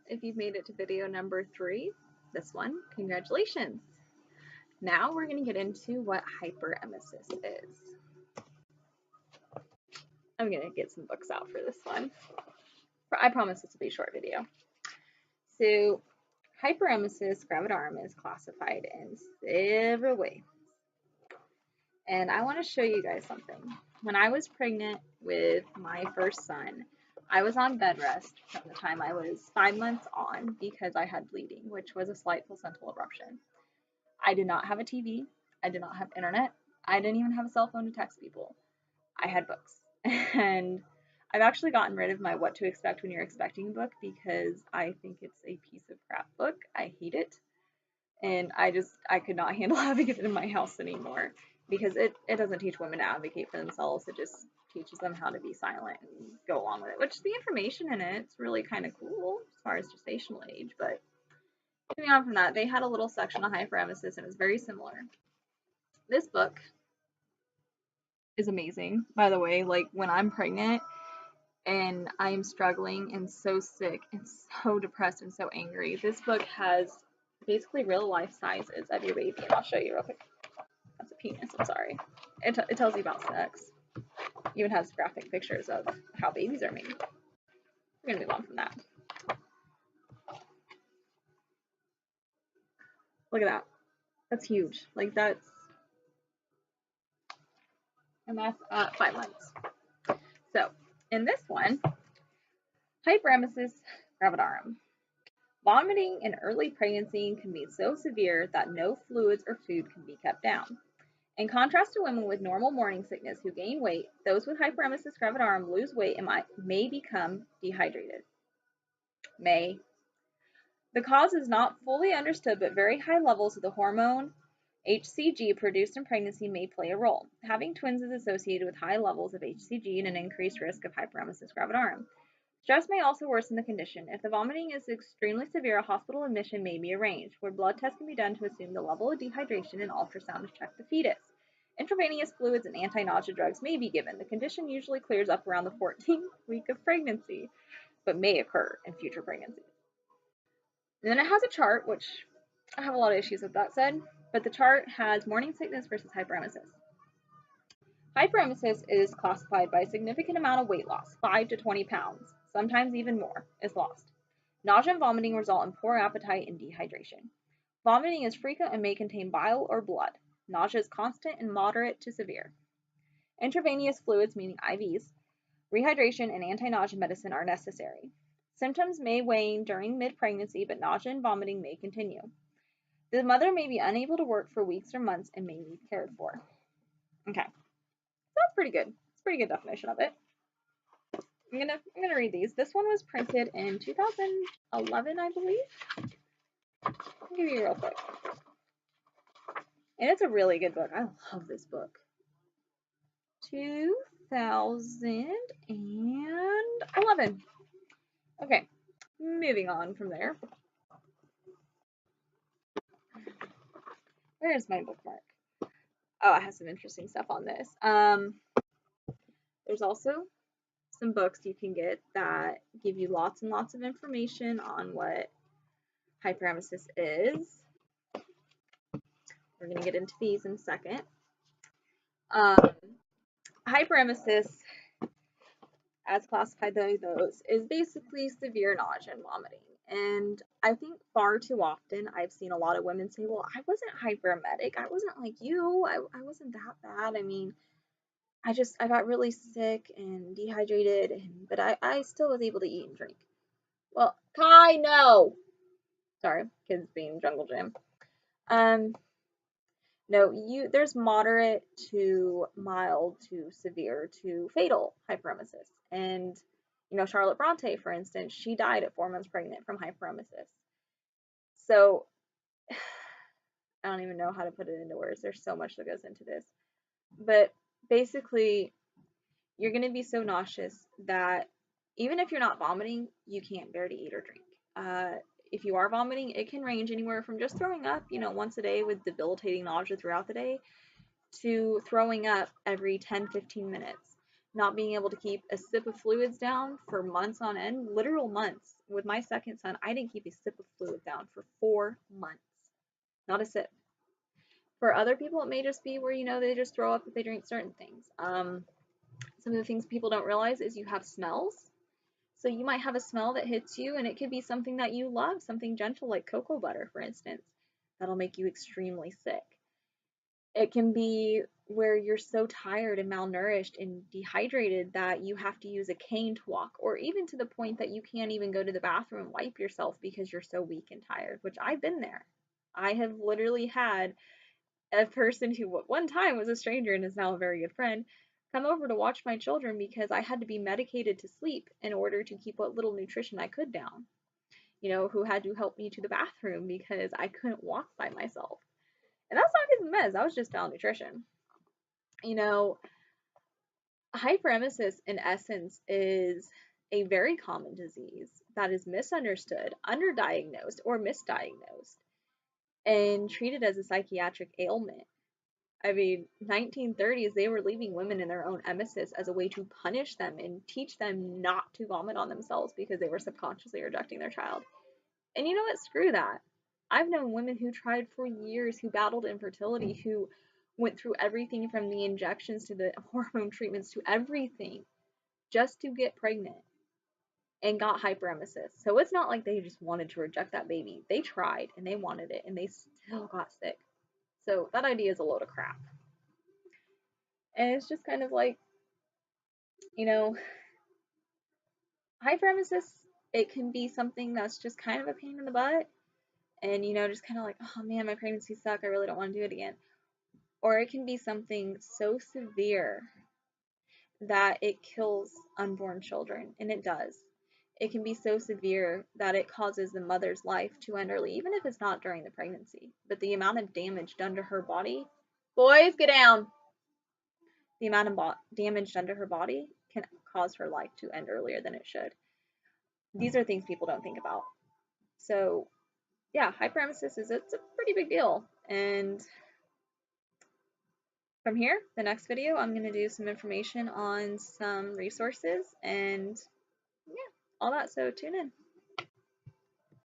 If you've made it to video number 3, this one, congratulations. Now we're going to get into what hyperemesis is. I'm going to get some books out for this one. I promise this will be a short video. So, hyperemesis gravidarum is classified in several ways. And I want to show you guys something. When I was pregnant with my first son, I was on bed rest from the time I was 5 months on because I had bleeding, which was a slight placental eruption. I did not have a TV. I did not have internet. I didn't even have a cell phone to text people. I had books. And I've actually gotten rid of my What to Expect When You're Expecting book because I think it's a piece of crap book. I hate it. And I could not handle having it in my house anymore because it doesn't teach women to advocate for themselves. It just teaches them how to be silent and go along with it, which the information in it's really kind of cool as far as gestational age. But moving on from that, they had a little section on hyperemesis and it was very similar. This book is amazing, by the way. Like, when I'm pregnant and I'm struggling and so sick and so depressed and so angry, this book has basically real life sizes of your baby, and I'll show you real quick. That's a penis, I'm sorry. It tells you about sex. Even has graphic pictures of how babies are made. We're gonna move on from that. Look at that. That's huge. Like, that's, and that's 5 months. So in this one, hyperemesis gravidarum. Vomiting in early pregnancy can be so severe that no fluids or food can be kept down. In contrast to women with normal morning sickness who gain weight, those with hyperemesis gravidarum lose weight and may become dehydrated. The cause is not fully understood, but very high levels of the hormone HCG produced in pregnancy may play a role. Having twins is associated with high levels of HCG and an increased risk of hyperemesis gravidarum. Stress may also worsen the condition. If the vomiting is extremely severe, a hospital admission may be arranged, where blood tests can be done to assume the level of dehydration and ultrasound to check the fetus. Intravenous fluids and anti-nausea drugs may be given. The condition usually clears up around the 14th week of pregnancy, but may occur in future pregnancies. And then it has a chart, which I have a lot of issues with that said, but the chart has morning sickness versus hyperemesis. Hyperemesis is classified by a significant amount of weight loss, 5 to 20 pounds, sometimes even more, is lost. Nausea and vomiting result in poor appetite and dehydration. Vomiting is frequent and may contain bile or blood. Nausea is constant and moderate to severe. Intravenous fluids, meaning IVs, rehydration, and anti-nausea medicine are necessary. Symptoms may wane during mid-pregnancy, but nausea and vomiting may continue. The mother may be unable to work for weeks or months and may need cared for. Okay, that's pretty good. It's a pretty good definition of it. I'm gonna read these. This one was printed in 2011, I believe. I'll give you real quick. And it's a really good book. I love this book. 2011. Okay, moving on from there. Where's my bookmark? Oh, I have some interesting stuff on this. There's also some books you can get that give you lots and lots of information on what hyperemesis is. We're going to get into these in a second. Hyperemesis, as classified by those, is basically severe nausea and vomiting. And I think far too often I've seen a lot of women say, well, I wasn't hyperemetic. I wasn't like you. I wasn't that bad. I mean, I got really sick and dehydrated, but I still was able to eat and drink. Well, Kai, no. Sorry, kids being jungle gym. No, there's moderate to mild to severe to fatal hyperemesis. And, Charlotte Bronte, for instance, she died at 4 months pregnant from hyperemesis. So, I don't even know how to put it into words. There's so much that goes into this. But basically, you're going to be so nauseous that even if you're not vomiting, you can't bear to eat or drink. If you are vomiting, it can range anywhere from just throwing up, once a day with debilitating nausea throughout the day, to throwing up every 10-15 minutes. not being able to keep a sip of fluids down for months on end, literal months. With my second son, I didn't keep a sip of fluid down for 4 months, not a sip. For other people, it may just be where, they just throw up if they drink certain things. Some of the things people don't realize is you have smells. So you might have a smell that hits you, and it could be something that you love, something gentle like cocoa butter, for instance. That'll make you extremely sick. It can be where you're so tired and malnourished and dehydrated that you have to use a cane to walk, or even to the point that you can't even go to the bathroom and wipe yourself because you're so weak and tired, which I've been there. I have literally had a person who at one time was a stranger and is now a very good friend come over to watch my children because I had to be medicated to sleep in order to keep what little nutrition I could down. Who had to help me to the bathroom because I couldn't walk by myself. And that's not his meds, that was just malnutrition. You know, Hyperemesis in essence is a very common disease that is misunderstood, underdiagnosed, or misdiagnosed and treated as a psychiatric ailment. I mean, 1930s, they were leaving women in their own emesis as a way to punish them and teach them not to vomit on themselves because they were subconsciously rejecting their child. And you know what? Screw that. I've known women who tried for years, who battled infertility, who went through everything from the injections to the hormone treatments to everything just to get pregnant and got hyperemesis. So it's not like they just wanted to reject that baby. They tried and they wanted it and they still got sick. So that idea is a load of crap. And it's just kind of like, you know, hyperemesis, it can be something that's just kind of a pain in the butt. And, just kind of like, oh man, my pregnancy sucked. I really don't want to do it again. Or it can be something so severe that it kills unborn children. And it does. It can be so severe that it causes the mother's life to end early, even if it's not during the pregnancy. But the amount of damage done to her body, boys, get down. The amount of damage done to her body can cause her life to end earlier than it should. These are things people don't think about. So, yeah, hyperemesis it's a pretty big deal. And from here, the next video, I'm going to do some information on some resources and yeah, all that. So tune in.